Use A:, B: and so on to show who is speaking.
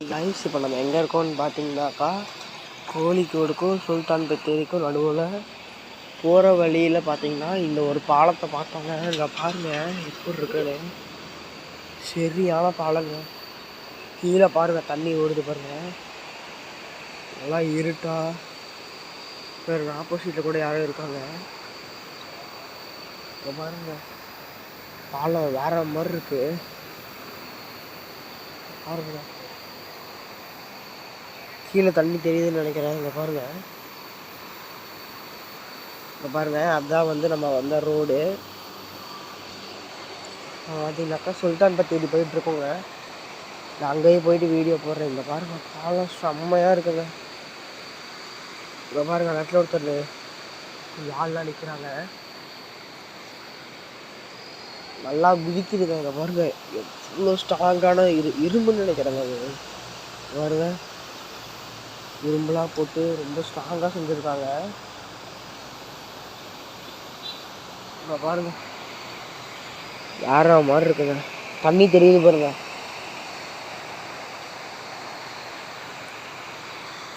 A: Guys இப்போ நம்ம எங்கே இருக்கோம்னு பார்த்தீங்கன்னாக்கா கோழிக்கோடுக்கும் சுல்தான் பத்தேரிக்கும் நடுவில் போகிற வழியில் பார்த்தீங்கன்னா இந்த ஒரு பாலத்தை பார்த்தாங்க. இங்கே பாருங்கள் எப்படி இருக்குன்னு, சரியான பாலங்க. கீழே பாருங்கள் தண்ணி ஓடுது பாருங்கள், நல்லா இருட்டா. வேறு ஆப்போசிட்டில் கூட யாரும் இருக்காங்க. இப்போ பாருங்கள் பாலம் வேற மாதிரி இருக்கு பாருங்க. கீழே தண்ணி தெரியுதுன்னு நினைக்கிறேன். இங்கே பாருங்கள், இப்போ பாருங்கள் அதுதான் வந்து நம்ம வந்த ரோடு. பார்த்தீங்கன்னாக்கா சுல்தான் பத்தேரி போயிட்டுருக்கோங்க. நான் அங்கேயே போயிட்டு வீடியோ போடுறேன். இங்கே பாருங்கள் பாலம் செம்மையாக இருக்குங்க. இங்கே பாருங்கள் நட்டில் ஒருத்தர் யாழ்லாம் நிற்கிறாங்க, நல்லா குதிக்குதுங்க. இங்கே பாருங்கள் எவ்வளோ ஸ்ட்ராங்கான இரும்புன்னு நினைக்கிறேங்க. அது பாருங்க இரும்புலாம் போட்டு ரொம்ப ஸ்ட்ராங்காக செஞ்சுருக்காங்க. பாருங்க வேற மாதிரி இருக்குங்க. தண்ணி தெரியுது பாருங்க.